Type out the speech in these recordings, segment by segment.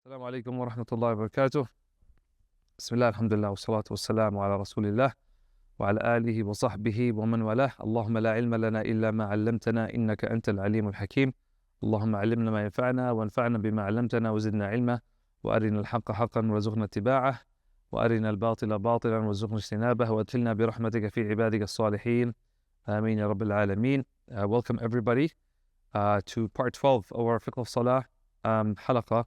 السلام عليكم ورحمة الله وبركاته. بسم الله الحمد لله والصلاة والسلام على رسول الله وعلى آله وصحبه ومن والاه. اللهم لا علم لنا إلا ما علمتنا إنك أنت العليم الحكيم. اللهم علمنا ما ينفعنا وانفعنا بما علمتنا وزدنا علما وأرنا الحق حقا وارزقنا اتباعه وأرنا الباطل باطلا وارزقنا اجتنابه وادخلنا برحمتك في عبادك الصالحين. آمين يا رب العالمين. Welcome everybody to part 12 of our Fiqh of Salah halaqa.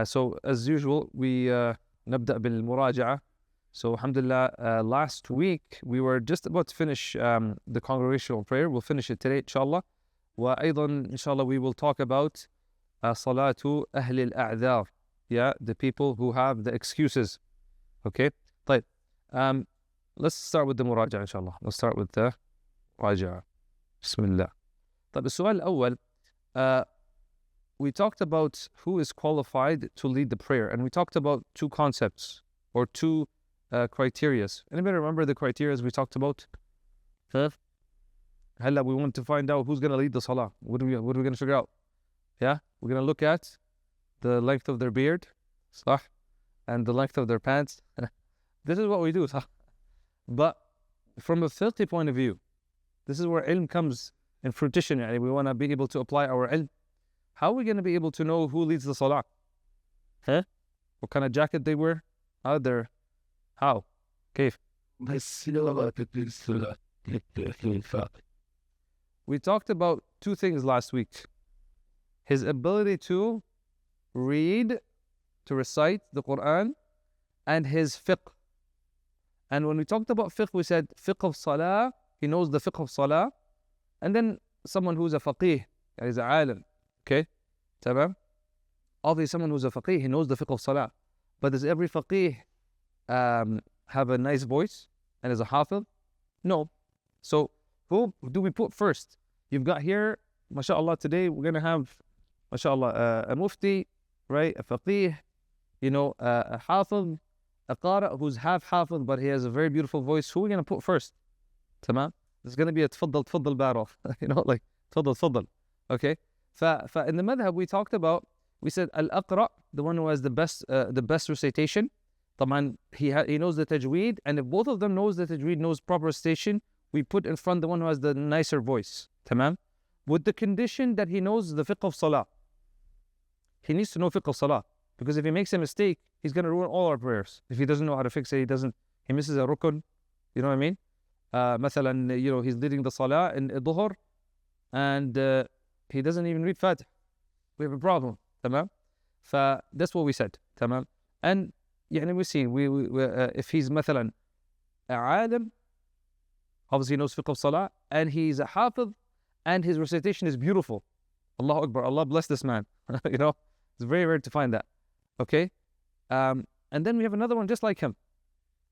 So as usual, we نبدأ بالمراجعة. So alhamdulillah, last week we were just about to finish the congregational prayer. We'll finish it today inshallah. وأيضا inshallah we will talk about صلاة أهل الأعذار. Yeah, the people who have the excuses. Okay, طيب. Let's start with the مراجعة inshallah. Let's start with the مراجعة. بسم الله. طيب السؤال الأول. We talked about who is qualified to lead the prayer, and we talked about two concepts or two criteria. Anybody remember the criteria we talked about? Hella, we want to find out who's going to lead the salah. What are we going to figure out? Yeah, we're going to look at the length of their beard, صح? And the length of their pants. This is what we do, صح? But from a fiqh point of view, this is where ilm comes in fruition. We want to be able to apply our ilm. How are we going to be able to know who leads the salah? What kind of jacket they wear? How? كيف? We talked about two things last week. His ability to read, to recite the Quran, and his fiqh. And when we talked about fiqh, we said Fiqh of Salah, he knows the Fiqh of Salah. And then someone who's a faqih, is a alim. Okay, تمام. Obviously, someone who's a faqih, he knows the fiqh of salah. But does every faqih have a nice voice and is a hafiz? No. So who do we put first? You've got here, mashallah, today we're going to have, mashallah, a mufti, right? A faqih, a hafiz, a qara who's half hafiz, but he has a very beautiful voice. Who are we going to put first? تمام. There's going to be a tfaddal battle. Like tfaddal. Okay. In the madhab we talked about, we said al-aqra, the one who has the best recitation. طبعا he knows the tajweed, and if both of them knows the tajweed, knows proper recitation, we put in front the one who has the nicer voice. تمام. With the condition that he knows the fiqh of salah. He needs to know fiqh of salah, because if he makes a mistake, he's going to ruin all our prayers. If he doesn't know how to fix it, he misses a rukun. You know what I mean? مثلا, he's leading the salah in dhuhr, and he doesn't even read Fatih. We have a problem. تمام. That's what we said. تمام. And we see if he's مثلا a alim, obviously he knows fiqh of salah, and he's a hafiz, and his recitation is beautiful. Allahu Akbar. Allah bless this man. It's very rare to find that. Okay. And then we have another one just like him.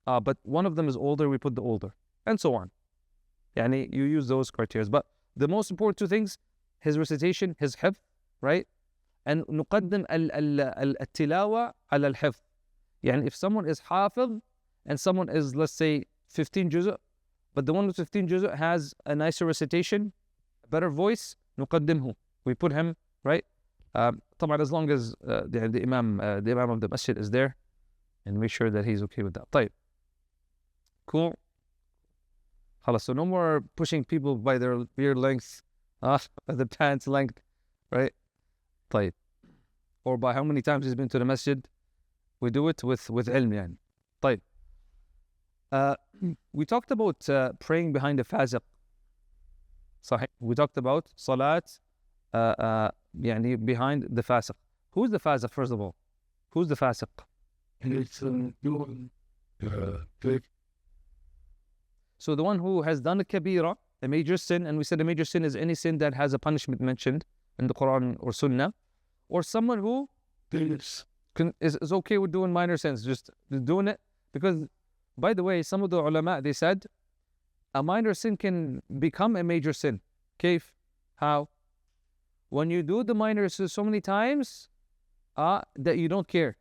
But one of them is older, we put the older. And so on. You use those criteria. But the most important two things, his recitation, his hifz, right? And نقدم التلاوة على الحفظ. If someone is hafiz and someone is, let's say, 15 juz', but the one with 15 juz' has a nicer recitation, a better voice, نقدمه. We put him, right? طبعا as long as the imam of the masjid is there, and make sure that he's okay with that. طيب. Cool. So no more pushing people by their beard length. The pants length, right? طيب. Or by how many times he's been to the masjid. We do it with ilm. طيب. We talked about praying behind the fasiq. صحيح. We talked about salat behind the fasiq. Who's the fasiq, first of all? Who's the fasiq? So the one who has done a kabira, a major sin, and we said a major sin is any sin that has a punishment mentioned in the Quran or Sunnah, or someone who is okay with doing minor sins, just doing it. Because, by the way, some of the ulama, they said, a minor sin can become a major sin. Kaif? How? When you do the minor sin so many times that you don't care.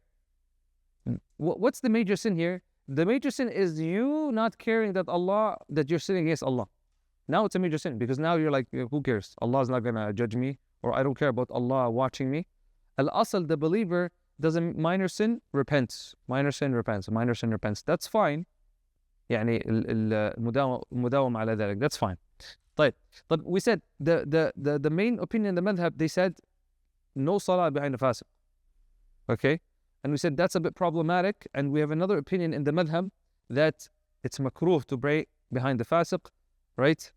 What's the major sin here? The major sin is you not caring that you're sinning against Allah. Now it's a major sin, because now you're like, who cares? Allah is not going to judge me, or I don't care about Allah watching me. Al-asl, the believer, does a minor sin, repents. Minor sin, repents. Minor sin, repents. That's fine. يعني المداومة على ذلك. That's fine. طيب. But we said the main opinion in the madhab, they said no salah behind a fasiq. Okay? And we said that's a bit problematic. And we have another opinion in the madhab that it's makruh to pray behind the fasiq. Right?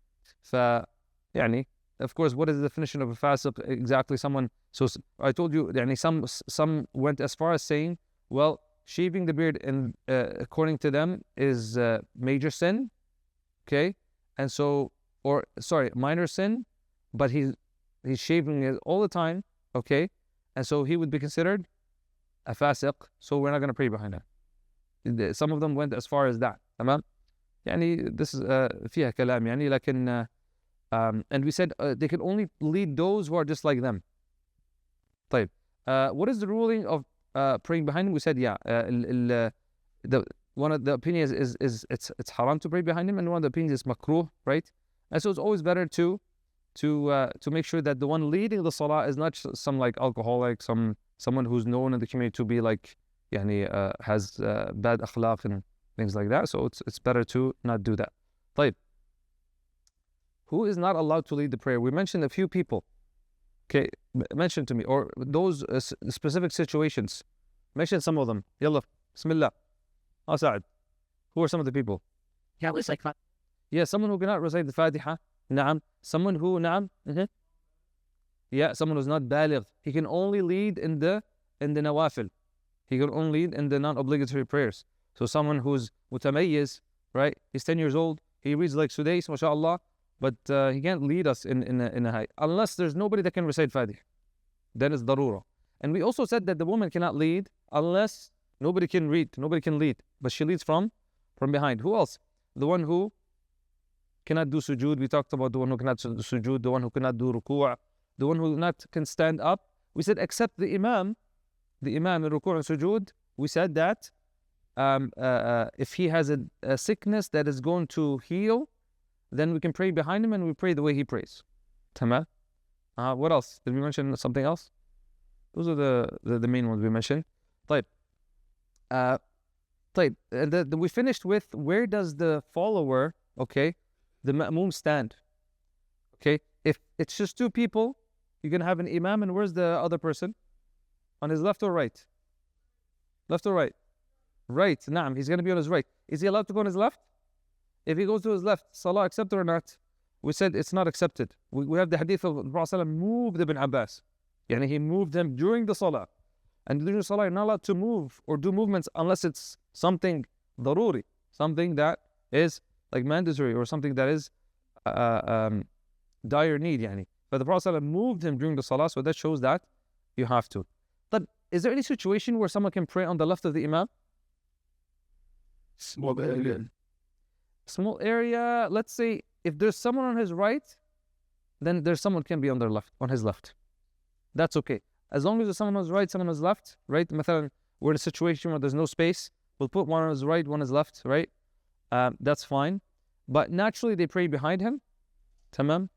يعني, of course, what is the definition of a fasiq? Exactly, someone. So I told you, يعني, some went as far as saying, well, shaving the beard, in according to them, is major sin. Okay? And so, or sorry, minor sin, but he's shaving it all the time. Okay? And so he would be considered a fasiq, so we're not going to pray behind him. Some of them went as far as that. تمام؟ يعني this is فيها كلام يعني, لكن and we said they can only lead those who are just like them. طيب, what is the ruling of praying behind him? We said, yeah, one of the opinions is it's haram to pray behind him, and one of the opinions is makruh, right? And so it's always better to make sure that the one leading the salah is not some like alcoholic, someone who's known in the community to be like, يعني, has bad akhlaq and things like that. So it's better to not do that. طيب, who is not allowed to lead the prayer? We mentioned a few people. Okay, mention to me, or those specific situations. Mention some of them. Yalla, Bismillah. Sa'ad. Who are some of the people? Yeah, it's like that. Yeah, someone who cannot recite the Fatiha. Naam. Someone who, naam. Yeah, someone who's not baligh. He can only lead in the nawafil. He can only lead in the non-obligatory prayers. So someone who's mutamayyiz, right? He's 10 years old. He reads like Sudais, mashallah. But he can't lead us in a high, unless there's nobody that can recite Fatiha. Then it's darura. And we also said that the woman cannot lead unless nobody can read, nobody can lead. But she leads from behind. Who else? The one who cannot do sujood. We talked about the one who cannot do sujood, the one who cannot do ruku', the one who not can stand up. We said except the imam in ruku' and sujood. We said that if he has a sickness that is going to heal, then we can pray behind him and we pray the way he prays. Tamam. What else? Did we mention something else? Those are the main ones we mentioned. طيب. We finished with where does the follower, okay, the ma'moom stand? Okay, if it's just two people, you're going to have an imam, and where's the other person? On his left or right? Left or right? Right. Naam, he's going to be on his right. Is he allowed to go on his left? If he goes to his left, salah accepted or not? We said it's not accepted. We have the hadith of the Prophet moved Ibn Abbas. Yani he moved him during the salah. And during the salah, you're not allowed to move or do movements unless it's something daruri, something that is like mandatory or something that is dire need. Yani. But the Prophet moved him during the salah, so that shows that you have to. But is there any situation where someone can pray on the left of the imam? Small area, let's say if there's someone on his right, then there's someone can be on his left. That's okay. As long as there's someone on his right, someone on his left, right? Mathalan, we're in a situation where there's no space, we'll put one on his right, one on his left, right? That's fine. But naturally they pray behind him. Tamam.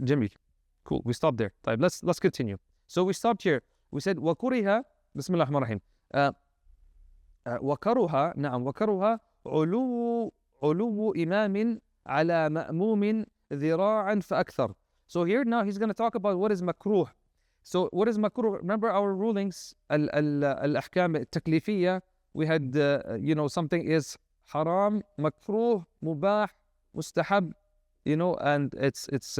Jimmy. Cool. We stopped there. Let's continue. So we stopped here. We said وَكُرِهَا Bismillah ar-Rahman ar-Rahim. وَكَرُهَا نعم وَكَرُهَا علو إمام على مأموم ذراعا فأكثر. So here now he's going to talk about what is makruh. So what is makruh? Remember our rulings, al-ahkam al-taklifiyya. We had, something is haram, makruh, mubah, mustahab, and it's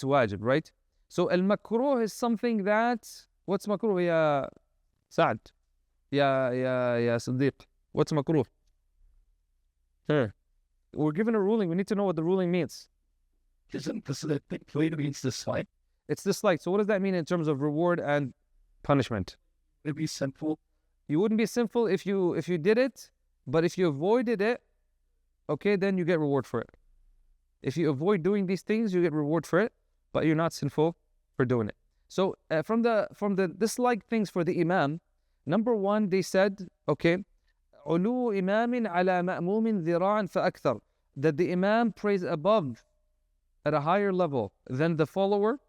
wajib, right? So al-makruh is something that, what's makruh, ya Sa'ad? Ya Siddiq. What's makruh? We're given a ruling. We need to know what the ruling means. Isn't this the thing means dislike? It's dislike. So what does that mean in terms of reward and punishment? It'd be sinful. You wouldn't be sinful if you did it, but if you avoided it, okay, then you get reward for it. If you avoid doing these things, you get reward for it, but you're not sinful for doing it. So from the dislike things for the imam, number one, they said, okay, علو إمام على مأموم ذراعا فأكثر, that the imam prays above, at a higher level than the follower,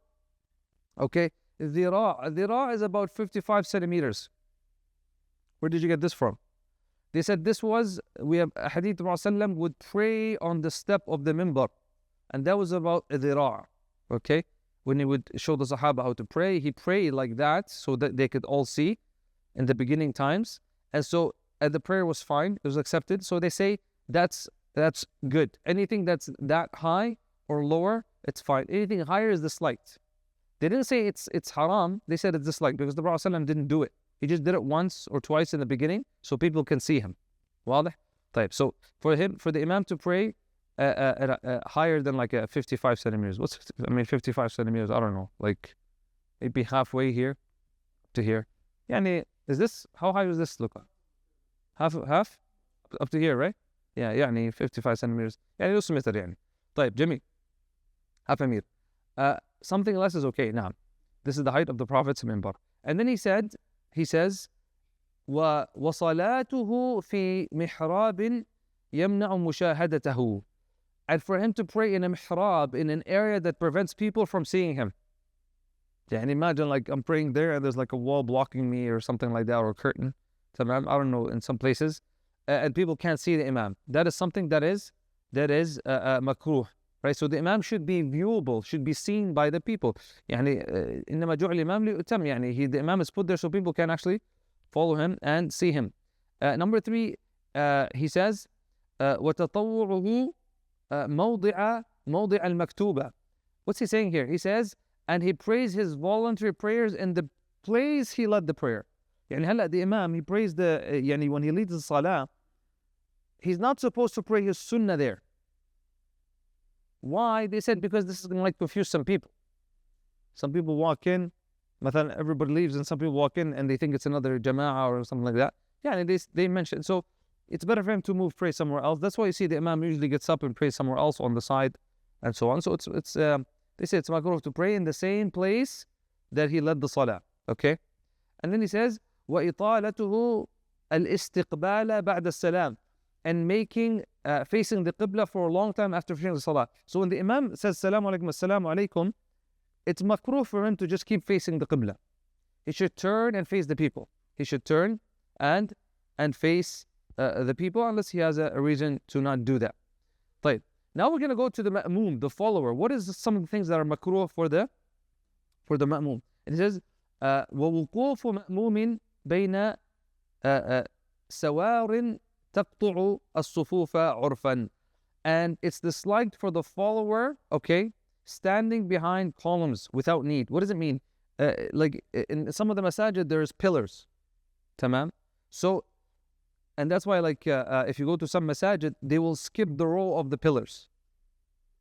okay, Dhira is about 55 centimeters. Where did you get this from? They said this was, we have a hadith of Rasulullah would pray on the step of the minbar. And that was about dhira. Okay? When he would show the Sahaba how to pray, he prayed like that so that they could all see in the beginning times. And so the prayer was fine. It was accepted. So they say that's good. Anything that's that high or lower, it's fine. Anything higher is disliked. They didn't say it's haram. They said it's disliked because the Prophet ﷺ didn't do it. He just did it once or twice in the beginning so people can see him. واضح? طيب. So for the Imam to pray higher than like 55 centimeters. 55 centimeters, I don't know. Like maybe halfway here to here. يعني, is this, how high does this look like? Half? Up to here, right? Yeah, يعني 55 centimeters. يعني نص متر يعني. طيب, جميل. Half a meter. Something less is okay. Now, this is the height of the Prophet's minbar. And then he says, وَصَلَاتُهُ فِي مِحْرَابٍ يَمْنَعُ مُشَاهَدَتَهُ. And for him to pray in a mihrab, in an area that prevents people from seeing him. Yeah, and imagine like I'm praying there and there's like a wall blocking me or something like that, or a curtain. I don't know, in some places. And people can't see the Imam. That is something that is makruh. Right? So the Imam should be viewable, should be seen by the people. يعني إنما جعل الإمام ليؤتم. يعني the Imam is put there so people can actually follow him and see him. Number 3, he says, وتطوعه موضع المكتوبة. What's he saying here? He says, and he prays his voluntary prayers in the place he led the prayer. يعني هلا the Imam, he prays يعني when he leads the Salah, he's not supposed to pray his Sunnah there. Why? They said because this is going to like confuse some people. Some people walk in, مثلا everybody leaves, and some people walk in and they think it's another jama'ah or something like that. Yeah, and they mention. So it's better for him to move, pray somewhere else. That's why you see the Imam usually gets up and prays somewhere else on the side and so on. So it's they say it's makruh to pray in the same place that he led the Salah. Okay? And then he says, وَإِطَالَتُهُ الْإِسْتِقْبَالَ بَعْدَ السَّلَامِ. And making, facing the Qibla for a long time after finishing the Salah. So when the Imam says, Assalamu alaikum, Assalamu alaikum, it's makruh for him to just keep facing the Qibla. He should turn and face the people. He should turn and face the people, unless he has a reason to not do that. طيب. Now we're going to go to the Ma'moom, the follower. What is some of the things that are makruh for the Ma'moom? It says, وَوُقُوفُ مَأْمُومٍ بَيْنَ سَوَارٍ تَقْطُعُ الصُّفُوفَ عُرْفًا. And it's disliked for the follower, okay, standing behind columns without need. What does it mean? Like in some of the masajid, there's pillars. Tamam? So, and that's why like if you go to some masajid, they will skip the row of the pillars.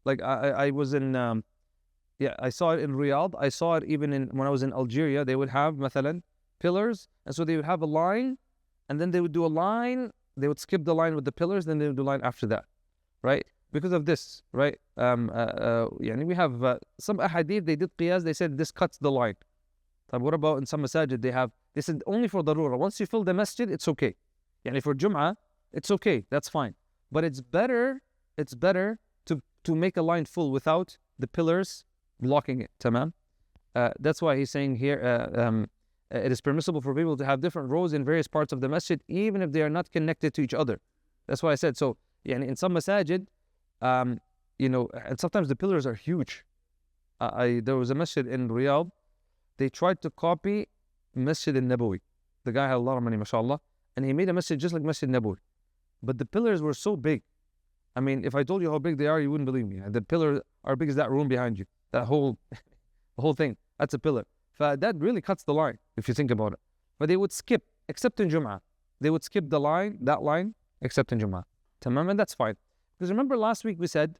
Like I was in, I saw it in Riyadh. I saw it even when I was in Algeria. They would have, mathalan, pillars. And so they would have a line, and then they would do a line. They would skip the line with the pillars, then they would do a line after that, right? Because of this, right? We have some ahadith, they did qiyas, they said this cuts the line. But what about in some masajid, they said only for darura. Once you fill the masjid, it's okay. For Jum'ah, it's okay, that's fine. But it's better to make a line full without the pillars blocking it, tamam? That's why he's saying here, it is permissible for people to have different rows in various parts of the masjid, even if they are not connected to each other. That's why I said, so, in some masajid, and sometimes the pillars are huge. There was a masjid in Riyadh, they tried to copy Masjid al-Nabawi. The guy had a lot of money, mashallah, and he made a masjid just like Masjid al-Nabawi. But the pillars were so big. I mean, if I told you how big they are, you wouldn't believe me. The pillars are big as that room behind you. That whole thing, that's a pillar. That really cuts the line, if you think about it. But they would skip, except in Jum'ah. They would skip that line, except in Jum'ah. Tamam, and that's fine. Because remember last week we said,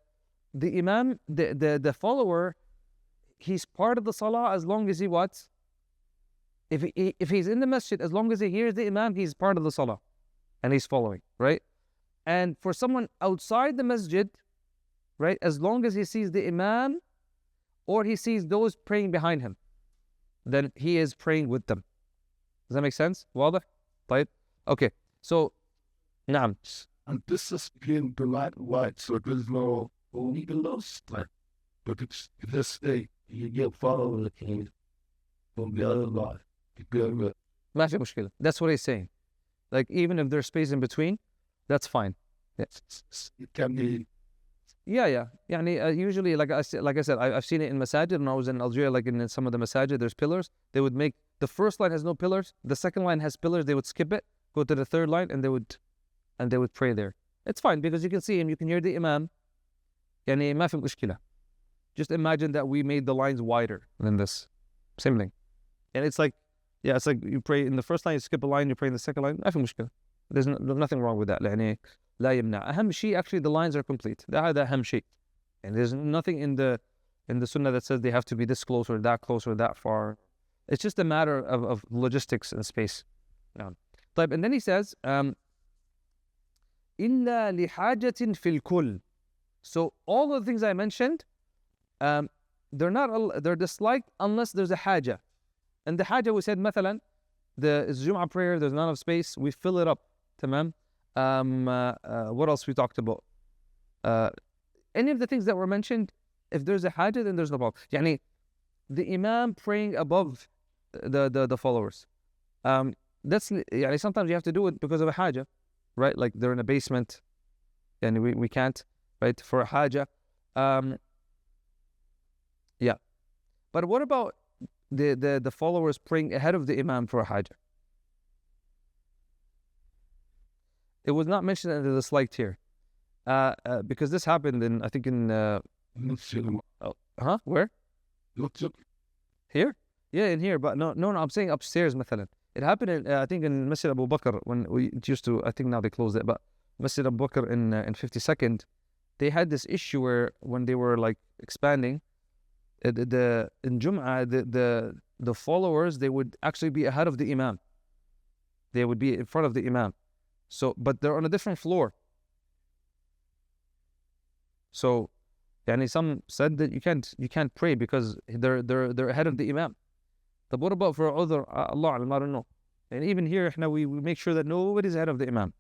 the Imam, the follower, he's part of the Salah as long as he what? If he's in the masjid, as long as he hears the Imam, he's part of the Salah. And he's following, right? And for someone outside the masjid, right, as long as he sees the Imam, or he sees those praying behind him, then he is praying with them. Does that make sense? واضح? طيب? Okay. So, نعم. And this is being black and white, so there's no only below split. But it's this day, you get following the king. from the other line. ما في مشكلة. That's what he's saying. Like even if there's space in between, that's fine. Yeah. It can be. Yeah. يعني, usually, like I said, I've seen it in masajid. When I was in Algeria, like in some of the masajid, there's pillars. They would make the first line has no pillars. The second line has pillars. They would skip it, go to the third line, and they would pray there. It's fine because you can see him. You can hear the imam. يعني ما في مشكلة. Just imagine that we made the lines wider than this. Same thing. And it's like, yeah, it's like you pray in the first line, you skip a line, you pray in the second line. ما في مشكلة. There's nothing wrong with that. يعني لا يمنع. أهم شيء, actually, the lines are complete. هذا أهم شيء. And there's nothing in the sunnah that says they have to be this close or that far. It's just a matter of logistics and space. طيب, and then he says, إلا لحاجة في الكل. So all of the things I mentioned, they're disliked unless there's a haja. And the haja, we said, مثلا, the Jum'ah prayer, there's not enough space, we fill it up. تمام. What else we talked about? Any of the things that were mentioned, if there's a haja, then there's no problem. يعني the imam praying above the followers. That's يعني sometimes you have to do it because of a haja, right? Like they're in a basement, and we can't, right, for a haja. Yeah. But what about the followers praying ahead of the imam for a haja? It was not mentioned and it is disliked here. Because this happened in, I think in... Where? Here? Yeah, in here. But no, I'm saying upstairs, مثلا. It happened in, I think in Masjid Abu Bakr, when it used to, I think now they closed it, but Masjid Abu Bakr in 52nd, they had this issue where when they were like expanding, in Jum'ah, the followers, they would actually be ahead of the imam. They would be in front of the imam. So, but they're on a different floor. So, yani some said that you can't pray because they're ahead of the imam. But what about for other? Allah, I don't know. And even here, we make sure that nobody's ahead of the imam,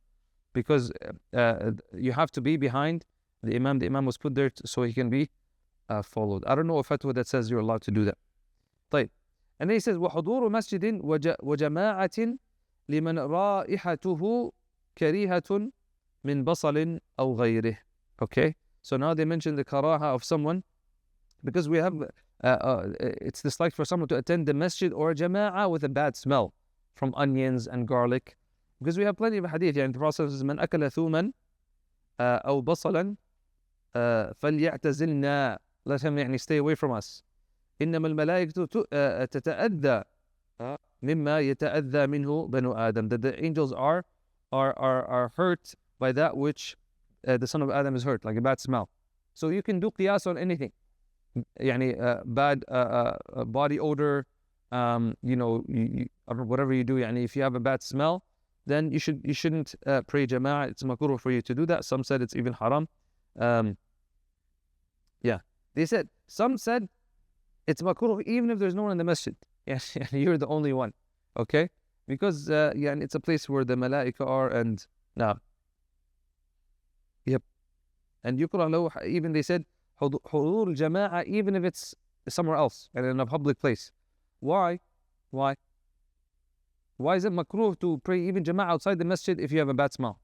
because you have to be behind the imam. The imam was put there so he can be followed. I don't know a fatwa that says you're allowed to do that. طيب. And then he says, وحضور مسجد وجماعة لمن رائحته كريهة من بصل أو غيره. Okay, so now they mention the karaha of someone, because we have it's disliked for someone to attend the masjid or a jama'ah with a bad smell from onions and garlic, because we have plenty of hadith. يعني the Prophet says, من أكل ثوما أو بصلا فليعتزلنا. Let him يعني stay away from us. إنما الملائكة تتأذى مما يتأذى منه بنو آدم. That the angels are hurt by that which the son of Adam is hurt, like a bad smell. So you can do qiyas on anything. يعني bad body odor, whatever you do. يعني if you have a bad smell, then you shouldn't pray jama'ah. It's makruh for you to do that. Some said it's even haram. Some said it's makruh even if there's no one in the masjid. Yes, you're the only one. Okay, because it's a place where the malaika are, and and yukrah lahu, even they said حضور الجماعة even if it's somewhere else and in a public place. Why is it makruh to pray even jama'ah outside the masjid if you have a bad smell?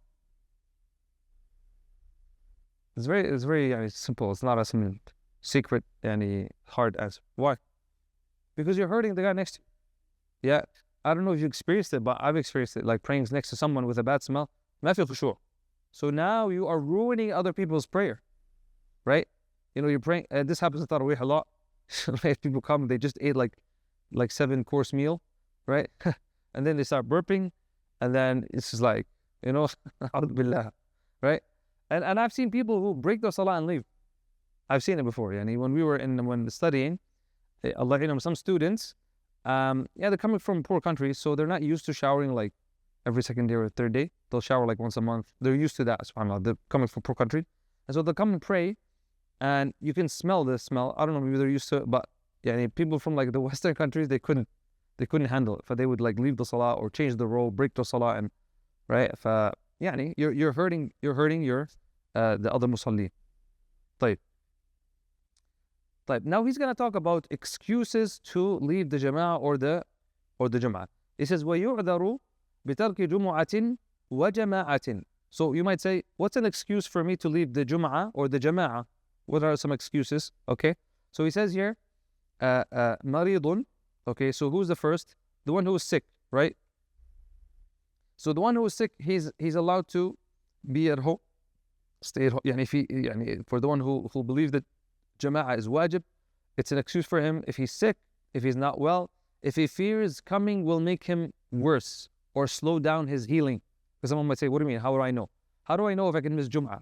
It's very simple. It's not a secret hard answer. Why? Because you're hurting the guy next to you. Yeah, I don't know if you experienced it, but I've experienced it, like praying next to someone with a bad smell. ما في خشوع. So now you are ruining other people's prayer, right? You're praying. This happens in Tarawih a lot. Right? People come, they just ate like 7-course meal, right? And then they start burping, and then it's just like, A'udhu billah, right? And I've seen people who break their salah and leave. I've seen it before. When we were when studying, some students, they're coming from poor countries, so they're not used to showering like every second day or third day. They'll shower like once a month. They're used to that. SubhanAllah, they're coming from poor country, and so they'll come and pray, and you can smell the smell. I don't know, maybe they're used to it, but people from like the Western countries, they couldn't handle it. So they would like leave the salah or change the robe, break the salah, and right. You're hurting the other musalli. طيب. Now he's going to talk about excuses to leave the Jama'ah or the Jama'ah. He says, وَيُعْذَرُ بِتَرْكِ جُمُعَةٍ وَجَمَاعَةٍ. So you might say, what's an excuse for me to leave the Jum'ah or the Jama'ah? What are some excuses? Okay. So he says here, maridun. Okay, so who's the first? The one who is sick, right? So the one who is sick, he's allowed to be at home, stay at home. For the one who believes that Jama'ah is wajib, it's an excuse for him if he's sick, if he's not well, if he fears coming will make him worse or slow down his healing. Because someone might say, what do you mean? How do I know? How do I know if I can miss Jum'ah?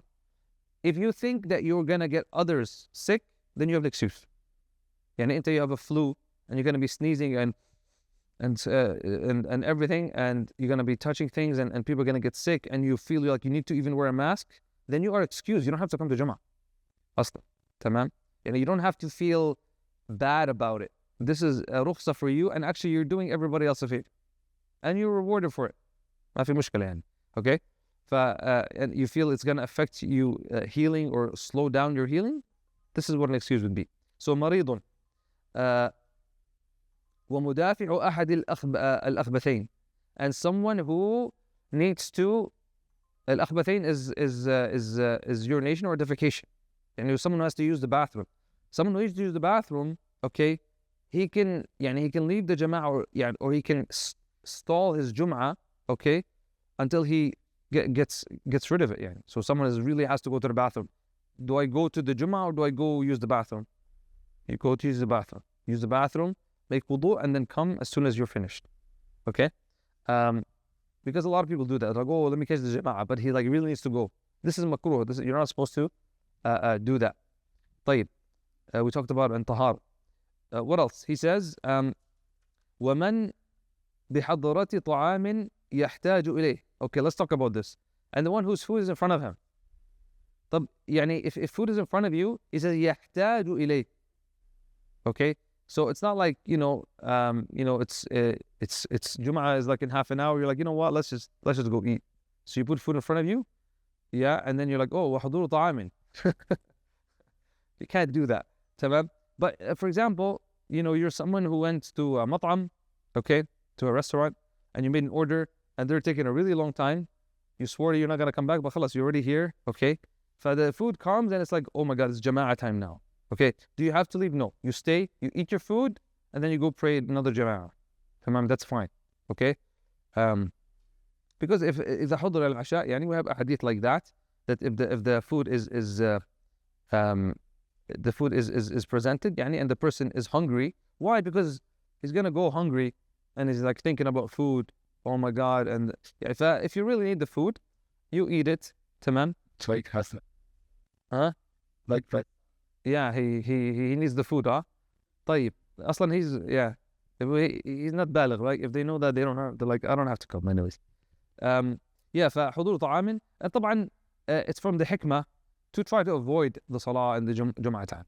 If you think that you're going to get others sick, then you have an excuse. Until you have a flu and you're going to be sneezing and everything, and you're going to be touching things and people are going to get sick and you feel like you need to even wear a mask, then you are excused. You don't have to come to Jum'ah. Asla. Tamam? You don't have to feel bad about it. This is a rukhsa for you, and actually you're doing everybody else a favor. And you're rewarded for it. ما في مشكلة يعني. Okay? And you feel it's going to affect you healing or slow down your healing, this is what an excuse would be. So مريض ومدافع أحد الأخبثين, and someone who needs to, الأخبثين is urination or defecation. Someone who has to use the bathroom. Someone who needs to use the bathroom, okay, he can leave the Jama'ah or he can stall his Jum'ah, okay, until he gets rid of it. So someone really has to go to the bathroom. Do I go to the Jum'ah or do I go use the bathroom? You go to use the bathroom. Use the bathroom, make wudu, and then come as soon as you're finished. Okay? Because a lot of people do that. Like, oh, let me catch the Jama'ah, but he really needs to go. This is makruh. You're not supposed to do that. طيب. We talked about tahar. What else? He says, وَمَنْ بِحَضْرَةِ طَعَامٍ يَحْتَاجُ إِلَيْهِ. Okay, let's talk about this. And the one whose food is in front of him. If food is in front of you, he says يَحْتَاجُ إِلَيْهِ. Okay, so it's not like it's Jum'ah is like in half an hour. You're like, you know what? Let's just go eat. So you put food in front of you, and then you're like, oh, وَحُضُورُ طَعَامٍ. You can't do that. Tamam. But for example, you're someone who went to a mat'am, okay, to a restaurant, and you made an order, and they're taking a really long time. You swore you're not gonna come back, but khalas, you're already here, okay. So the food comes, and it's like, oh my God, it's Jama'ah time now. Okay, do you have to leave? No. You stay, you eat your food, and then you go pray another Jama'ah. Tamam, that's fine. Okay? Because if the Hudr al-Asha, we have a hadith like that if the food is presented, and the person is hungry. Why? Because he's gonna go hungry and he's like thinking about food. Oh my God. And if you really need the food, you eat it. Tamam? It's like Hassan. Huh? Like that. Yeah, he needs the food, huh? طيب. Aslan, he's not baligh, right? If they know that, they don't have, they're like, I don't have to come anyways. فحضور طعام. طبعا it's from the hikmah to try to avoid the salah in the Jum'ah time.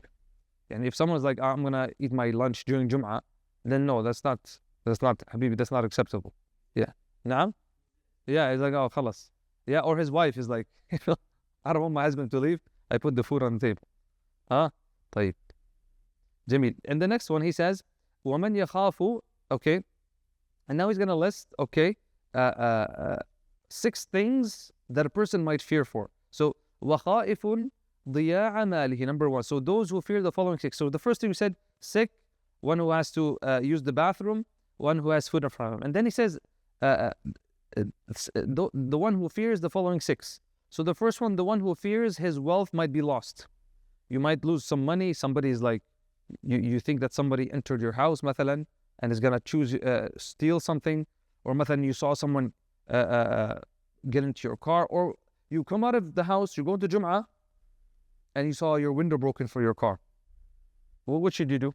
And if someone's like, I'm gonna eat my lunch during Jum'ah, then no, that's not Habibi, that's not acceptable. Yeah. Naam? Yeah, he's like, oh, khalas. Yeah, or his wife is like, I don't want my husband to leave, I put the food on the table. Huh? طيب. Jamil. And the next one, he says, وَمَنْ يَخَافُ, okay, and now he's gonna list, okay, 6 things that a person might fear for. So, وَخَائِفٌ ضِيَاعَ مَالِهِ, number 1. So those who fear the following 6. So the first thing we said, sick, one who has to use the bathroom, one who has food in front of him. And then he says, the one who fears the following 6. So the first one, the one who fears his wealth might be lost. You might lose some money. Somebody's like, you think that somebody entered your house, mathalan, and is gonna steal something, or mathalan, you saw someone get into your car, or you come out of the house, you go to Jum'ah, and you saw your window broken for your car. Well, what should you do?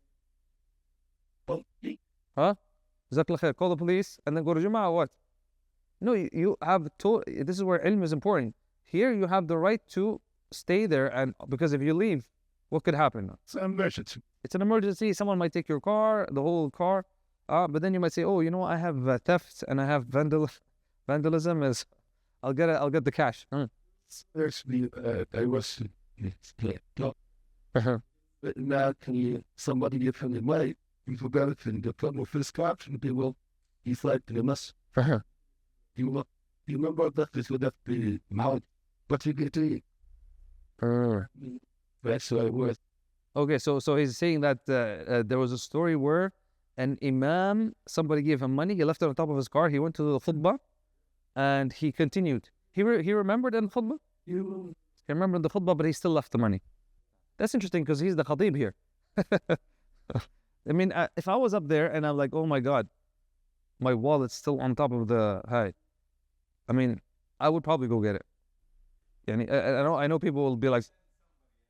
Huh? Call the police and then go to Jum'ah or what? No, you have to. This is where ilm is important. Here you have the right to stay there, and because if you leave, what could happen? It's an emergency. It's an emergency. Someone might take your car, the whole car. But then you might say, oh, I have theft and I have vandalism. I'll get the cash. Actually, I was now can somebody give him the money, he forgot it in the front of his caption, they will, he's like, you must, you will, you remember that this would have been mount, but you get it. That's what it was. Okay, so he's saying that there was a story where an imam, somebody gave him money, he left it on top of his car, he went to the khutbah, and he continued. He remembered in the khutbah? He remembered the khutbah, but he still left the money. That's interesting because he's the khatib here. I mean, if I was up there and I'm like, oh my God, my wallet's still on top of the high. I mean, I would probably go get it. Yani, I know people will be like,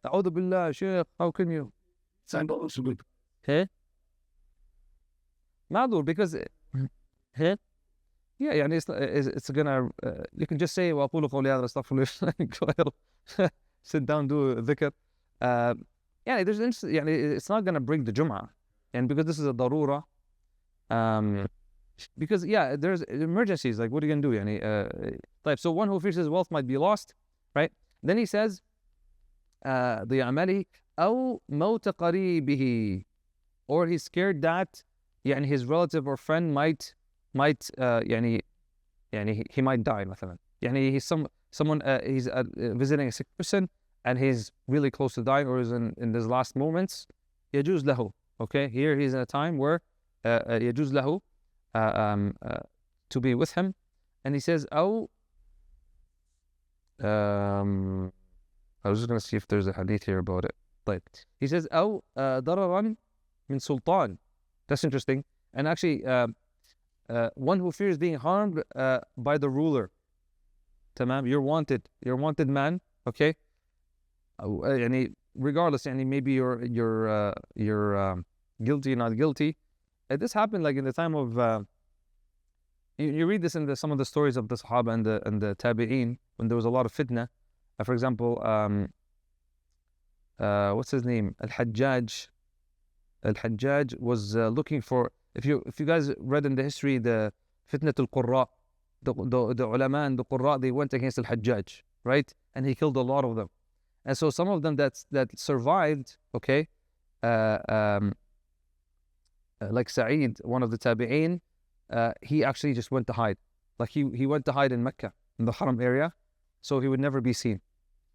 A'udhu billah, Sheikh, how can you? Send also good. Hey? Ma'dur, because hey? Yeah, يعني it's gonna you can just say وأقول قولي هذا أستغفر الله sit down, do dhikr. Yeah, it's not gonna break the Jum'ah, and because this is a darura, because yeah, there's emergencies. Like, what are you gonna do? طيب, so one who fears his wealth might be lost, right? Then he says, ضياع ماله أو موت قريبه, or he's scared that his relative or friend might he might die مثلا. He's someone he's visiting a sick person and he's really close to dying, or is in his last moments. يجوز له. Okay, here he's in a time where يجوز له to be with him, and he says أو I was just going to see if there's a hadith here about it. طيب, he says أو ضررا من سلطان. That's interesting. And actually, one who fears being harmed by the ruler. Tamam, you're wanted man. Okay, regardless, maybe you're guilty, not guilty. This happened like in the time of. You read this in some of the stories of the Sahaba and the Tabi'een, when there was a lot of fitna. For example, what's his name? Al-Hajjaj. Al-Hajjaj was looking for. If you guys read in the history, the Fitnat al-Qurra, the ulama and the Qurra, they went against Al-Hajjaj, right? And he killed a lot of them. And so some of them that survived, okay, like Sa'id, one of the Tabi'een, he actually just went to hide. Like he went to hide in Mecca, in the Haram area, so he would never be seen,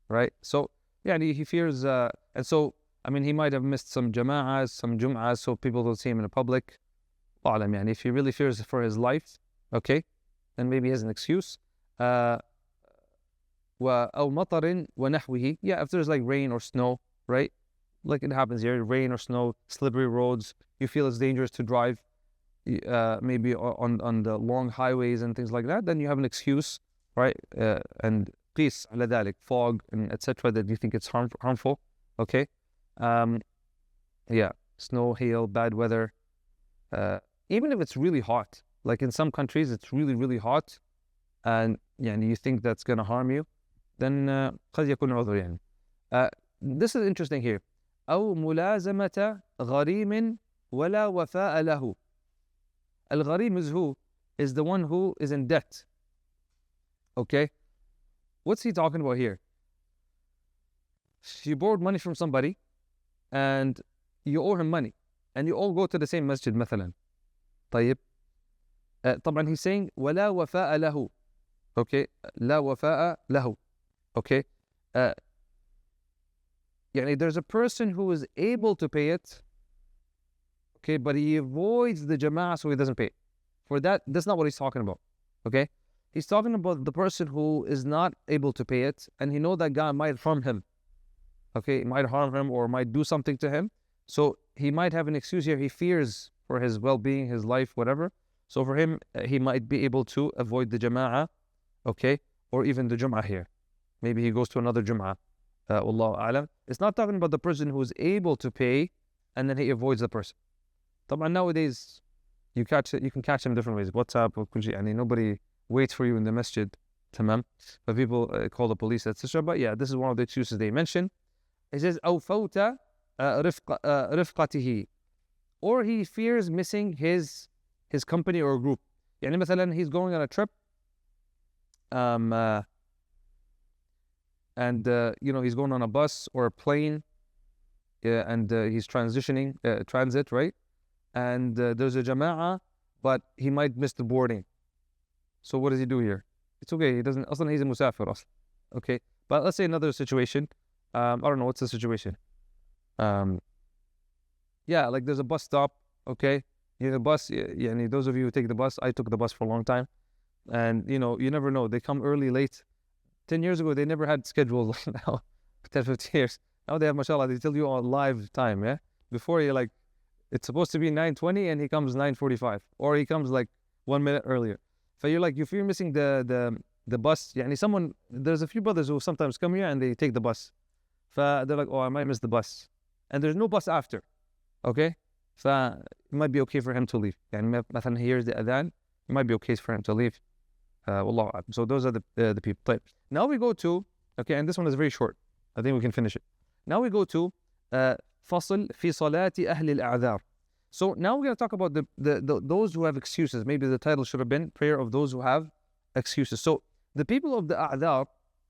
right? So yeah, he fears, and so he might have missed some jama'ahs, some jum'ahs, so people don't see him in the public. If he really fears for his life, okay, then maybe he has an excuse. أو مطر ونحوه. Yeah, if there's like rain or snow, right? Like it happens here, rain or snow, slippery roads, you feel it's dangerous to drive, maybe on the long highways and things like that, then you have an excuse, right? And قيس على ذلك, fog and etc., that you think it's harmful, okay? Yeah, snow, hail, bad weather. Even if it's really hot, like in some countries it's really, really hot, and you think that's going to harm you, then قد يكون عذر this is interesting here. أو ملازمة غريم ولا وفاء له. Al-Gharim is who? Is the one who is in debt. Okay? What's he talking about here? You borrowed money from somebody and you owe him money, and you all go to the same masjid مثلا. طيب, طبعا he's saying ولا وفاء له. Okay, لا وفاء له. Okay, there's a person who is able to pay it, okay, but he avoids the jama'ah, so he doesn't pay it. For that, that's not what he's talking about. Okay, he's talking about the person who is not able to pay it, and he knows that guy might harm him. Okay, might harm him or might do something to him, so he might have an excuse here. He fears for his well-being, his life, whatever. So for him, he might be able to avoid the jama'ah, okay, or even the jum'ah here. Maybe he goes to another jum'ah. Wallahu a'lam. It's not talking about the person who is able to pay and then he avoids the person. طبعا nowadays you can catch him different ways. WhatsApp or nobody waits for you in the masjid. Tamam. But people call the police, etc. But yeah, this is one of the excuses they mention. It says أو فوت رفقته, or he fears missing his company or group. مثلا he's going on a trip, and he's going on a bus or a plane, and he's transitioning, transit, right? And there's a jama'ah, but he might miss the boarding. So what does he do here? It's okay. He doesn't. Aslan, he's a musafir. Okay. But let's say another situation. I don't know. What's the situation? Yeah, like there's a bus stop. Okay. The bus, yeah, those of you who take the bus, I took the bus for a long time. And, you never know. They come early, late. 10 years ago, they never had schedules like now. 10, 15 years. Now they have, mashallah, they tell you on live time, yeah? Before you're like, it's supposed to be 9:20 and he comes 9:45. Or he comes like 1 minute earlier. So you're like, if you're missing the bus, there's a few brothers who sometimes come here and they take the bus. They're like, oh, I might miss the bus. And there's no bus after. Okay? So it might be okay for him to leave. يعني مثلا he hears the adhan, it might be okay for him to leave. Wallahu a'lam. So those are the people. طيب. Now we go to, okay, and this one is very short. I think we can finish it. Now we go to فصل في صلاة أهل الأعذار. So now we're going to talk about those who have excuses. Maybe the title should have been prayer of those who have excuses. So the people of the a'dhar,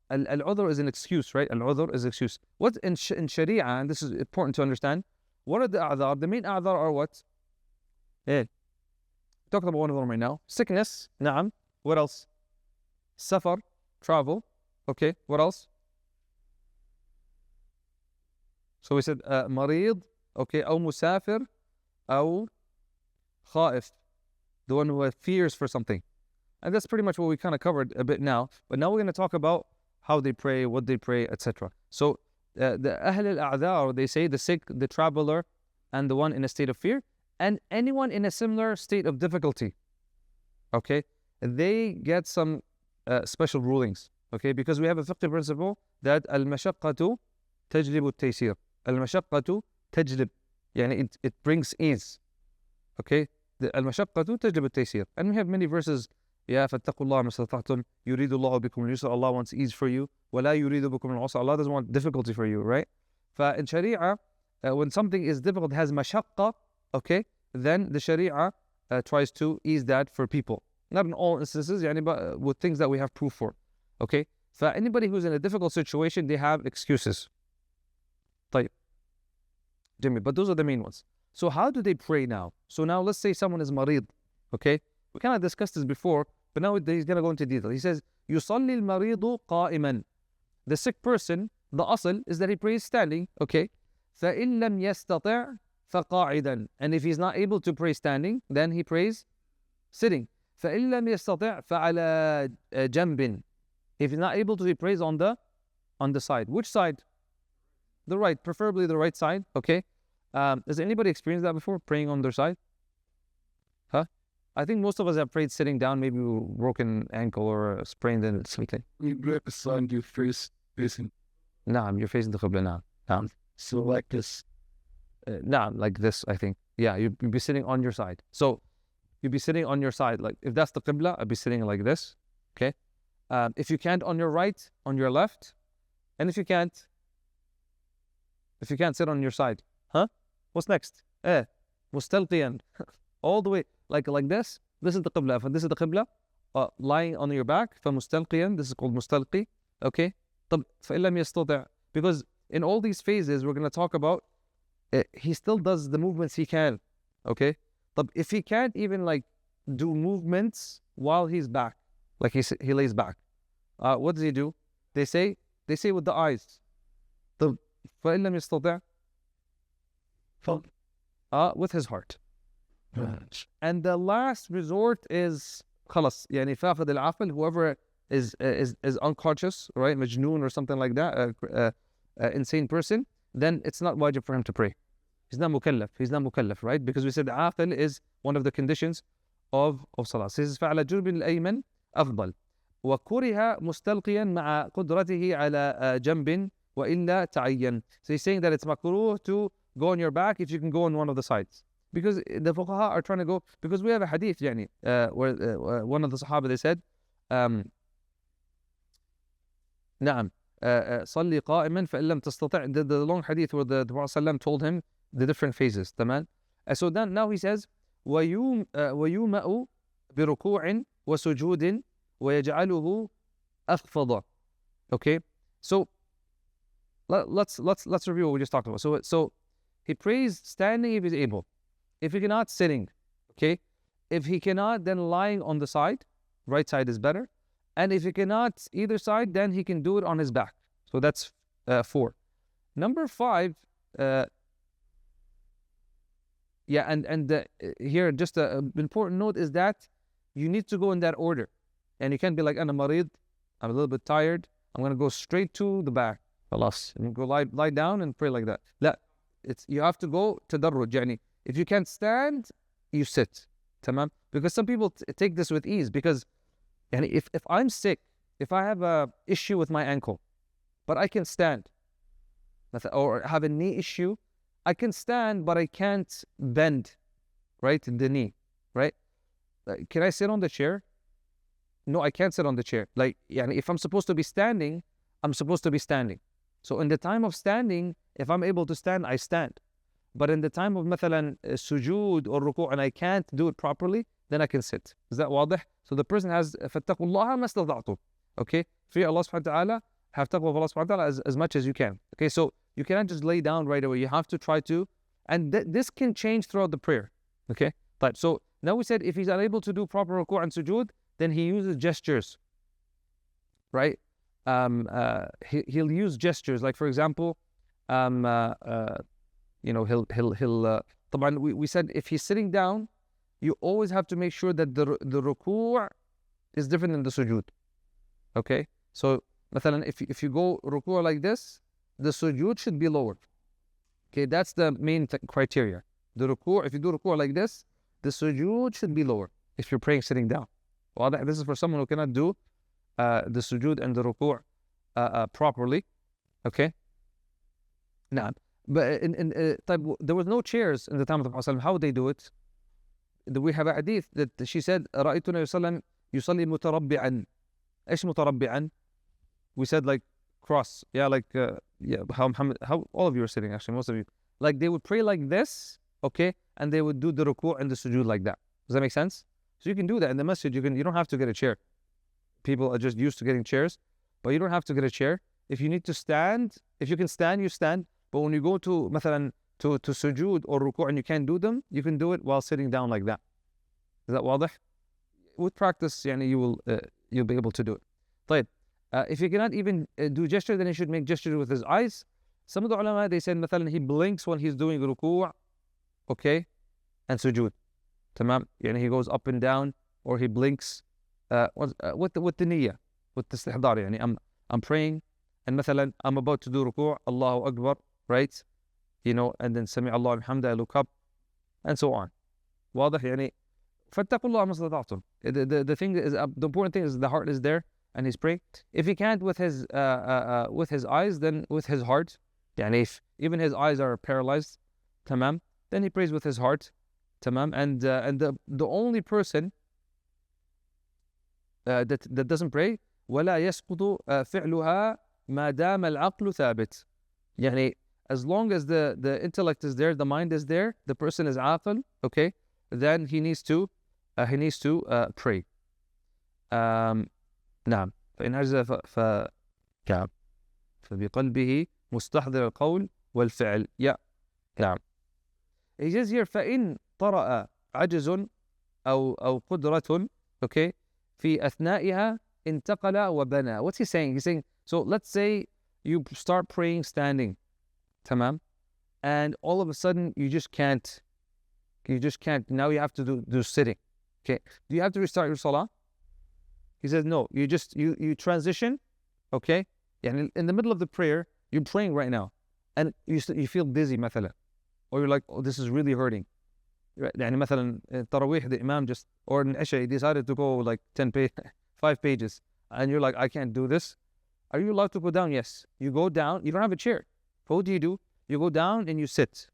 al-udhr is an excuse, right? Al-udhr is an excuse. What in Sharia, and this is important to understand, what are the a'dhar? The main a'dhar are what? Talking about one of them right now. Sickness, na'am. What else? Safar, travel. Okay, what else? So we said marid, okay, أو مسافر, أو خائف, the one who fears for something. And that's pretty much what we kind of covered a bit now. But now we're going to talk about how they pray, what they pray, etc. So the Ahl al-A'dhar, they say the sick, the traveler, and the one in a state of fear, and anyone in a similar state of difficulty. Okay, they get some special rulings. Okay, because we have a fiqh principle that al-mashaqqatu tajlibu al-taysir. Al-mashaqqatu tajlib. Yani it brings ease. Okay, the al-mashaqqatu tajlibu al-taysir. And we have many verses. Yeah, فَاتَّقُوا اللَّهَ مَا اسْتَطَعْتُمْ يُرِيدُ اللَّهُ بِكُمُ الْيُسْرَ. Allah wants ease for you. وَلَا يُرِيدُ بِكُمُ الْعُسْرَ. Allah doesn't want difficulty for you, right? In Sharia, when something is difficult, has mashaqqa, okay, then the Sharia tries to ease that for people. Not in all instances, but with things that we have proof for. Okay? Anybody who's in a difficult situation, they have excuses. طيب. Jimmy, but those are the main ones. So how do they pray now? So now let's say someone is marid. Okay? We kind of discussed this before, but now he's going to go into detail. He says, يُصَلِّي الْمَرِيضُ قَائِمًا. The sick person, the asl is that he prays standing. Okay? فَإِن لَمْ يَسْتَطِعْ فَقَاعِدًا. And if he's not able to pray standing, then he prays sitting. فَإِن لَمْ يَسْتَطِعْ فَعَلَى جَنْبٍ. If he's not able to, he prays on the side. Which side? The right, preferably the right side. Okay? Has anybody experienced that before, praying on their side? Huh? I think most of us have prayed sitting down, maybe with a broken ankle or a sprained and something. You grab a sign, your face facing. Naam, you're facing the Qibla, naam. So like this. Naam, like this, I think. Yeah, you'd be sitting on your side. So, you'd be sitting on your side. Like, if that's the Qibla, I'd be sitting like this. Okay? If you can't, on your right, on your left. And if you can't sit on your side. Huh? What's next? Mustalqiyan. All the way. Like this. This is the Qibla. This is the Qibla. Lying on your back. فَمُسْتَلْقِيًا. This is called mustalqi. Okay? طب فَإِن لَمْ يَسْتَطِعْ. Because in all these phases, we're going to talk about, he still does the movements he can. Okay? But if he can't even like do movements while he's back, like he lays back, what does he do? They say with the eyes. طب فَإِن لَمْ يَسْتَطِعْ. With his heart. And the last resort is خلاص يعني فاقد العقل, whoever is unconscious, right, majnoon or something like that, insane person, then it's not wajib for him to pray. He's not mukallaf, right? Because we said aqil is one of the conditions of salah. So this is فعلى جرب الأيمن أفضل وكره مستلقيا مع قدرته على جنب وإلا تعين. So he's saying that it's makruh to go on your back if you can go on one of the sides. Because the fuqaha are trying to go, because we have a hadith, where one of the Sahaba, they said, نعم, صلي قائما فإن لم تستطع, the long hadith where the Prophet ﷺ told him the different phases, تمام? So then now he says, ويومأ بركوع وسجود ويجعله أخفض. Okay, so let's review what we just talked about. So he prays standing if he's able. If he cannot, sitting. Okay? If he cannot, then lying on the side. Right side is better. And if he cannot either side, then he can do it on his back. So that's 4. Number 5, here just an important note is that you need to go in that order. And you can't be like, Ana marid, I'm a little bit tired, I'm going to go straight to the back. Khalas. And you go lie down and pray like that. لا, you have to go tadarruj. Yani, if you can't stand, you sit. Tamam? Because some people take this with ease. Because if I'm sick, if I have a issue with my ankle, but I can stand, or have a knee issue, I can stand, but I can't bend, right, the knee, right? Can I sit on the chair? No, I can't sit on the chair. Like, if I'm supposed to be standing, I'm supposed to be standing. So in the time of standing, if I'm able to stand, I stand. But in the time of مثلا sujood or ruku' and I can't do it properly, then I can sit. Is that واضح? So the person has فَاتَّقُوا اللَّهَ مَا اسْتَطَعْتُمْ. Okay? Fear Allah subhanahu wa ta'ala, have taqwa of Allah subhanahu wa ta'ala as much as you can. Okay, so you cannot just lay down right away. You have to try to, and this can change throughout the prayer. Okay? But so now we said if he's unable to do proper ruku' and sujood, then he uses gestures. Right? He'll use gestures. Like for example, we said if he's sitting down, you always have to make sure that the ruku' is different than the sujood. Okay? So, مثلا, if you go ruku' like this, the sujood should be lower. Okay? That's the main criteria. The ruku', if you do ruku' like this, the sujood should be lower if you're praying sitting down. Well, this is for someone who cannot do the sujood and the ruku' properly. Okay? Now, but there was no chairs in the time of the Prophet. How would they do it? We have a hadith that she said, رأيت النبي صلى الله عليه وسلم يصلي متربعا. إيش متربعا? We said like cross. Yeah, like how all of you are sitting, actually, most of you. Like they would pray like this, okay, and they would do the ruku' and the sujood like that. Does that make sense? So you can do that in the masjid. You don't have to get a chair. People are just used to getting chairs, but you don't have to get a chair. If you need to stand, if you can stand, you stand. But when you go to مثلا to sujood or ruku' and you can't do them, you can do it while sitting down like that. Is that واضح? With practice, you'll be able to do it. طيب, if you cannot even do gesture, then he should make gesture with his eyes. Some of the ulama, they said مثلا he blinks when he's doing ruku', okay, and sujood. تمام? He goes up and down, or he blinks with the niyyah, with the istihdar. I'm praying, and مثلا I'm about to do ruku', Allahu Akbar, right? And then Sami Allah alhamdulillah, I look up, and so on. واضح? فاتقوا الله ما استطعتم. The thing is, the important thing is the heart is there, and he's praying. If he can't with his eyes, then with his heart. If even his eyes are paralyzed, tamam, then he prays with his heart, tamam. And the only person that doesn't pray, ولا يسقط فعلها ما دام العقل ثابت. As long as the intellect is there, the mind is there, the person is aql, okay, then he needs to pray. نعم. فإن عجز فبقلبه مستحضر القول والفعل. Yeah. نعم. He says here فإن طرأ عجز أو قدرة, okay, في أثنائها انتقل وبنى. What's he saying? He's saying, so let's say you start praying standing, tamam, and all of a sudden you just can't. Now you have to do sitting. Okay, do you have to restart your salah? He says no. You transition. Okay, in the middle of the prayer, you're praying right now, and you feel dizzy, مثلا, or you're like, oh, this is really hurting. مثلا Tarawih, the Imam or in Isha, he decided to go like 5 pages, and you're like, I can't do this. Are you allowed to go down? Yes. You go down. You don't have a chair. But what do? You go down and you sit,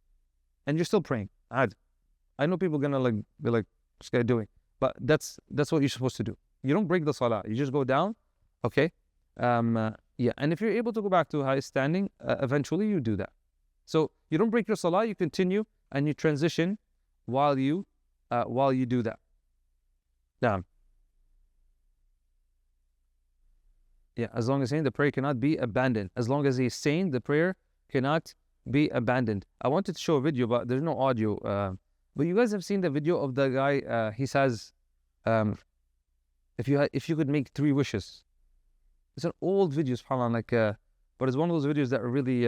and you're still praying. I know people are gonna be like, what's this guy doing? But that's what you're supposed to do. You don't break the salah. You just go down, okay? And if you're able to go back to high standing, eventually you do that. So you don't break your salah. You continue and you transition while you do that. Damn. Yeah, as long as the prayer cannot be abandoned. As long as he's sane, the prayer cannot be abandoned. I wanted to show a video, but there's no audio. But you guys have seen the video of the guy. He says, if you could make 3 wishes. It's an old video, subhanAllah, like, but it's one of those videos that really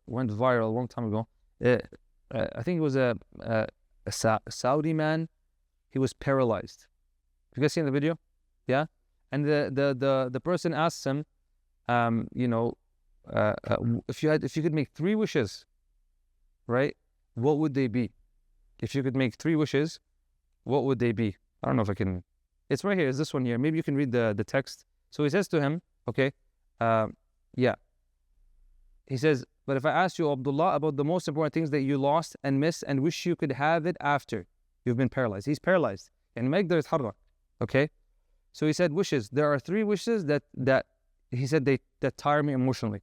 went viral a long time ago. I think it was a Saudi man. He was paralyzed. Have you guys seen the video? Yeah. And the person asks him, if you could make 3 wishes, right? What would they be? If you could make 3 wishes, what would they be? I don't know if I can. It's right here. It's this one here. Maybe you can read the text. So he says to him, okay, yeah. He says, but if I ask you, Abdullah, about the most important things that you lost and missed and wish you could have it after you've been paralyzed. He's paralyzed. And make the yatharrak. Okay? So he said wishes. There are 3 wishes that he said that tire me emotionally.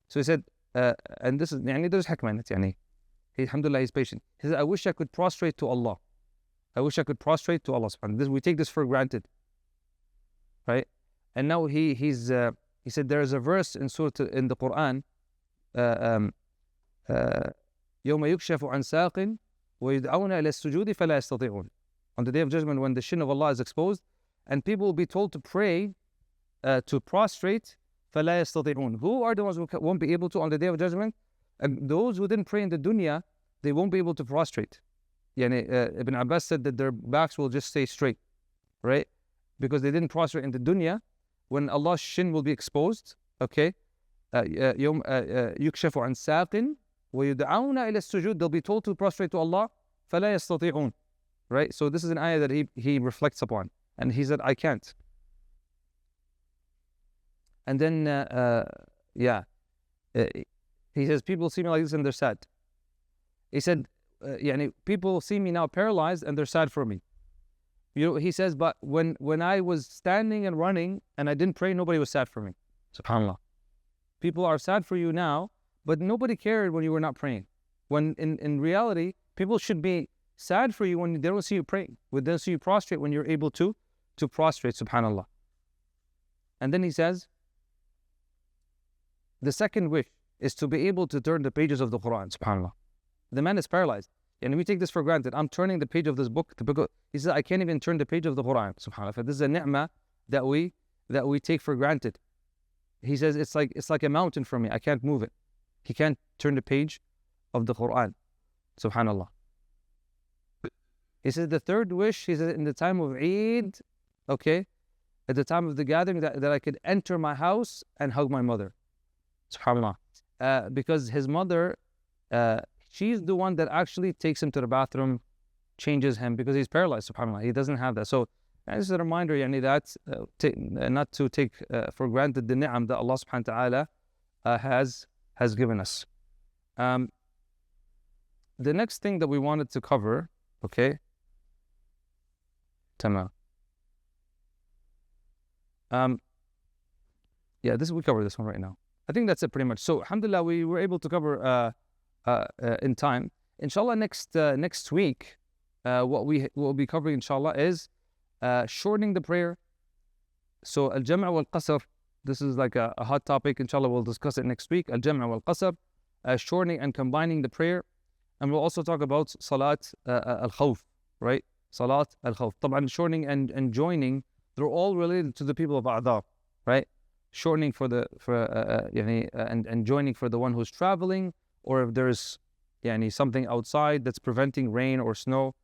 So he said, and this is, there's hikmah in it, alhamdulillah, he's patient. He said, I wish I could prostrate to Allah. I wish I could prostrate to Allah subhanahu wa ta'ala. We take this for granted. Right? And now he said there is a verse in the Quran, يوم يكشف عن ساق ويدعون إلى السجود فلا يستطيعون. On the day of judgment, when the shin of Allah is exposed, and people will be told to pray, to prostrate, فلا يستطيعون. Who are the ones who won't be able to on the day of judgment? And those who didn't pray in the dunya, they won't be able to prostrate. Ibn Abbas said that their backs will just stay straight, right? Because they didn't prostrate in the dunya. When Allah's shin will be exposed, okay, يوم يكشف عن ساق ويدعون إلى السجود, they'll be told to prostrate to Allah, فلا يستطيعون, right? So this is an ayah that he reflects upon, and he said, I can't. And then he says, people see me like this and they're sad. He said, people see me now paralyzed and they're sad for me. He says, but when I was standing and running and I didn't pray, nobody was sad for me. SubhanAllah. People are sad for you now, but nobody cared when you were not praying. When in reality, people should be sad for you when they don't see you praying, when they don't see you prostrate, when you're able to prostrate, subhanAllah. And then he says, the second wish is to be able to turn the pages of the Quran, subhanAllah. The man is paralyzed. And we take this for granted. I'm turning the page of this book. He says, I can't even turn the page of the Quran, subhanAllah. This is a ni'mah that we take for granted. He says, it's like a mountain for me. I can't move it. He can't turn the page of the Quran, subhanAllah. He says, the third wish, he says, in the time of Eid, okay, at the time of the gathering, that I could enter my house and hug my mother, subhanAllah. Because his mother, she's the one that actually takes him to the bathroom, changes him, because he's paralyzed, subhanAllah. He doesn't have that. So this is a reminder, that not to take for granted the ni'am that Allah subhanahu wa ta'ala has given us. The next thing that we wanted to cover, okay, Tamam. We cover this one right now. I think that's it pretty much. So alhamdulillah, we were able to cover in time. Inshallah, next week, what we'll be covering, inshallah, is shortening the prayer. So al-jam' wal-qasr, this is like a hot topic. Inshallah, we'll discuss it next week. Al-jam' wal-qasr, shortening and combining the prayer. And we'll also talk about salat al-khawf, right? Salat al-khawf. طبعا shortening and joining, they're all related to the people of a'dhar, right? Shortening and joining for the one who's traveling, or if there's something outside that's preventing rain or snow.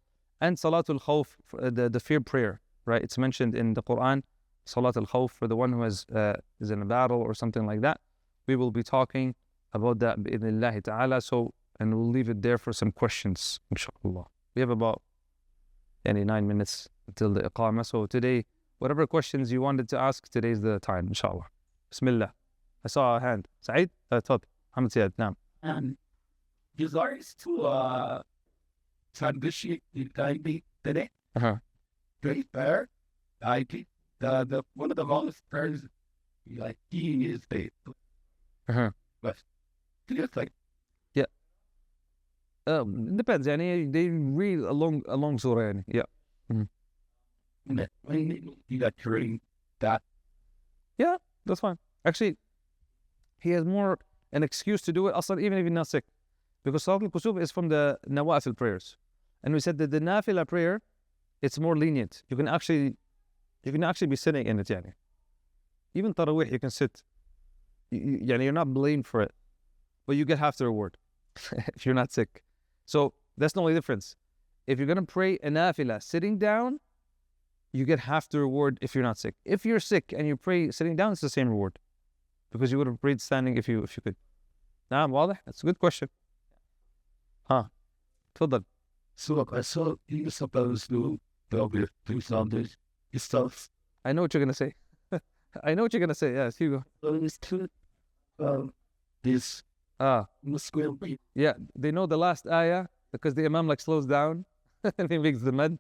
And Salatul Khawf, the fear prayer, right? It's mentioned in the Quran, Salatul Khawf, for the one who is in a battle or something like that. We will be talking about that bi'idhnillahi ta'ala. So, and we'll leave it there for some questions, inshallah. We have about 9 minutes until the iqamah. So today, whatever questions you wanted to ask, today's the time, inshallah. Bismillah. I saw a hand. Saeed? Hamza Ayedi, naam. Desires to transition the timing today. Very fair. I think the one of the longest prayers, like he is faith. But it's like, it depends. They read along surah. Yeah. You got during that. Yeah, that's fine. Actually, he has more an excuse to do it, even if you're not sick. Because Salat al-Kusuf is from the Nawafil prayers. And we said that the Nafila prayer, it's more lenient. You can actually be sitting in it, yani. Even Taraweeh, you can sit. You're not blamed for it. But you get half the reward if you're not sick. So that's the only difference. If you're going to pray a Nafila sitting down, you get half the reward if you're not sick. If you're sick and you pray sitting down, it's the same reward. Because you would have prayed standing if you could. Naam, واضح? That's a good question. تفضل. So I saw you supposed to do something. It's tough. I know what you're going to say. I know what you're going to say. Yes, here you So it's two, this go. Muslim people. Yeah, they know the last ayah because the Imam slows down and he makes the med.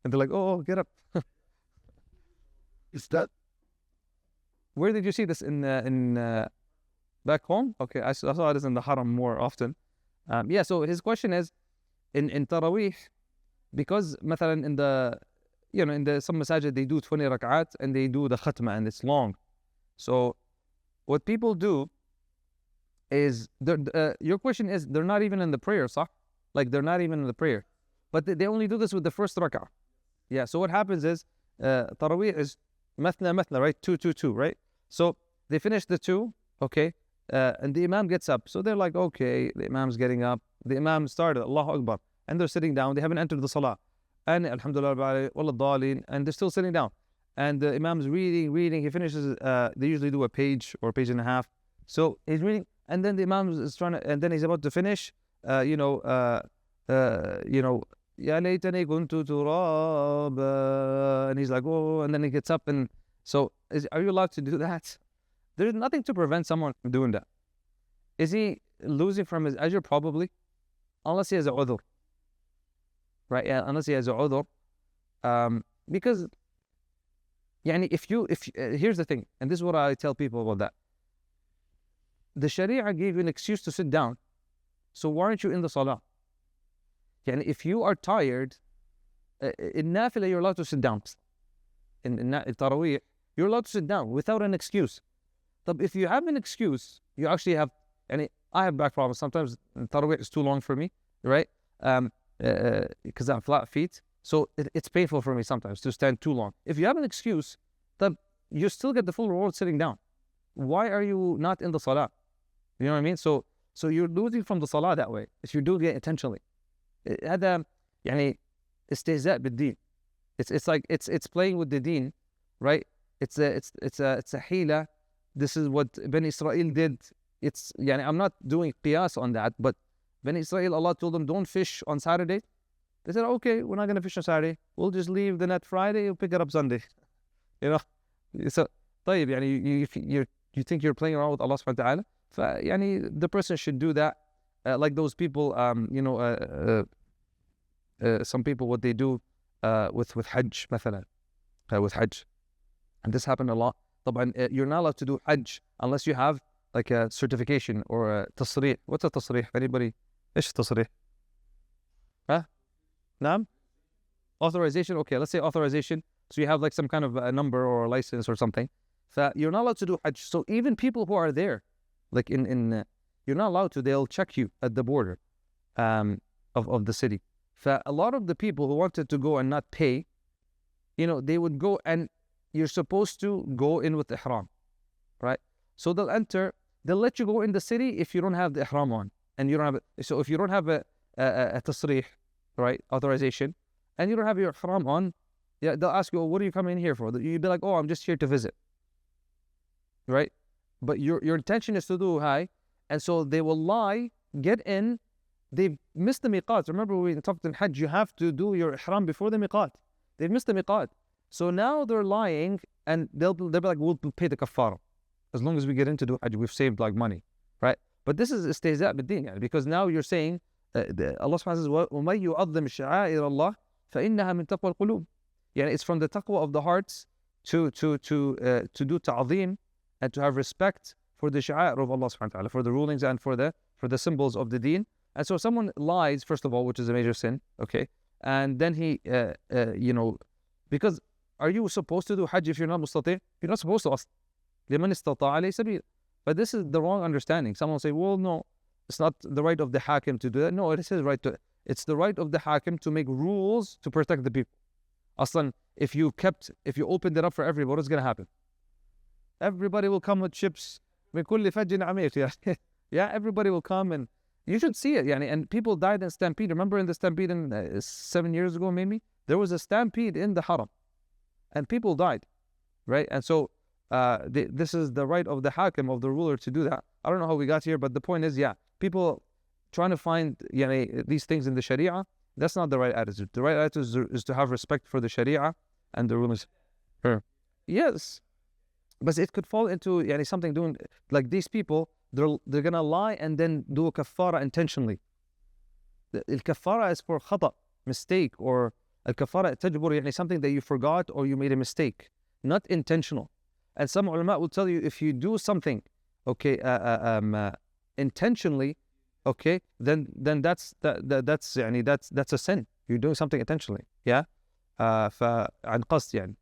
And they're like, oh, get up. Is that Where did you see this in back home? Okay, I saw this in the Haram more often. Yeah, so his question is, in Taraweeh, because مثلا in the some masajid they do 20 rak'at and they do the khatma and it's long. So what people do is, your question is, they're not even in the prayer, صح? Like they're not even in the prayer. But they only do this with the first rak'ah. Yeah, so what happens is, Taraweeh is mathna, right? 2, 2, 2, right? So they finish the 2, okay, and the Imam gets up. So they're like, okay, the Imam's getting up. The Imam started, Allahu Akbar, and they're sitting down. They haven't entered the Salah. And Alhamdulillah, Wallah Dalin, and they're still sitting down. And the Imam's reading. He finishes, they usually do a page or a page and a half. So he's reading, and then the Imam is trying to, and then he's about to finish, Ya laytani kuntu turaba, and he's like, oh, and then he gets up. And so are you allowed to do that? There's nothing to prevent someone from doing that. Is he losing from his ajr? Probably, unless he has a udhr, right? Yeah, unless he has a udhr, because here's the thing, and this is what I tell people about that. The Sharia gave you an excuse to sit down, so why aren't you in the salah? And if you are tired, in Nafila you're allowed to sit down. In Taraweeh, you're allowed to sit down without an excuse. But if you have an excuse, you actually have, and I have back problems. Sometimes Taraweeh is too long for me, right? Because I have flat feet. So it's painful for me sometimes to stand too long. If you have an excuse, then you still get the full reward sitting down. Why are you not in the salah? You know what I mean? So you're losing from the salah that way, if you're doing it intentionally. هذا يعني استهزاء بالدين. It's playing with the deen, right? It's a hila. This is what Bani Israel did. I'm not doing qiyas on that, but Bani Israel, Allah told them, don't fish on Saturday. They said, okay, we're not going to fish on Saturday. We'll just leave the net Friday. We'll pick it up Sunday. So طيب, you think you're playing around with Allah subhanahu wa ta'ala? The person should do that. Like those people, some people, what they do with Hajj, مثلا, with Hajj. And this happened a lot. طبعا, you're not allowed to do Hajj unless you have like a certification or a تصريح. What's a تصريح? Anybody? إيش تصريح? نعم? Authorization. Okay, let's say authorization. So you have like some kind of a number or a license or something. So you're not allowed to do Hajj. So even people who are there, like you're not allowed to. They'll check you at the border of the city. So a lot of the people who wanted to go and not pay, they would go, and you're supposed to go in with ihram, right? So they'll let you go in the city if you don't have the ihram on, and you don't have it. So if you don't have a tasrih, right, authorization, and you don't have your ihram on, yeah, they'll ask you, what are you coming in here for? You'd be like, oh, I'm just here to visit, right? But your intention is to do high. And so they will lie, get in, they've missed the miqat. Remember we talked in Hajj, you have to do your ihram before the miqat. They've missed the miqat. So now they're lying, and they'll be like, we'll pay the kafara. As long as we get into do Hajj, we've saved like money, right? But this is istihza' bid-din, because now you're saying, Allah subhanahu wa ta'ala says, وَمَن يُعَظِّمْ شَعَائِرَ اللَّهِ فَإِنَّهَا مِن تَقْوَى الْقُلُوبِ. It's from the taqwa of the hearts to do ta'zim and to have respect for the sha'a'ir of Allah subhanahu wa ta'ala, for the rulings and for the symbols of the deen. And so someone lies, first of all, which is a major sin, okay? And then he, because are you supposed to do Hajj if you're not mustati'? You're not supposed to ask. لِمَنِ اسْتَطَاعَ عَلَيْهِ سَبِيلًا. But this is the wrong understanding. Someone will say, well, no, it's not the right of the hakim to do that. No, it is right to. It's the right of the hakim to make rules to protect the people. Aslan, if you opened it up for everybody, what's going to happen? Everybody will come with chips. Yeah, everybody will come, and you should see it. And people died in stampede. Remember in the stampede 7 years ago, maybe? There was a stampede in the haram, and people died, right? And so this is the right of the hakim, of the ruler, to do that. I don't know how we got here, but the point is, people trying to find these things in the Sharia, that's not the right attitude. The right attitude is to have respect for the Sharia and the rulings. Yes, but it could fall into something doing like these people. They're gonna lie and then do a kafara intentionally. The kafara is for khata, mistake, or al kafara tajbur, something that you forgot or you made a mistake, not intentional. And some ulama will tell you, if you do something, intentionally, then that's a sin. You're doing something intentionally. Yeah. فعن قصد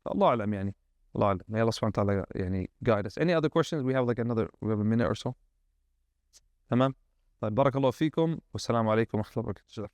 الله أعلم Allah أعلم. May Allah subhanahu wa ta'ala guide us. Any other questions? We have a minute or so. تمام. طيب بارك الله فيكم والسلام عليكم ورحمة الله وبركاته.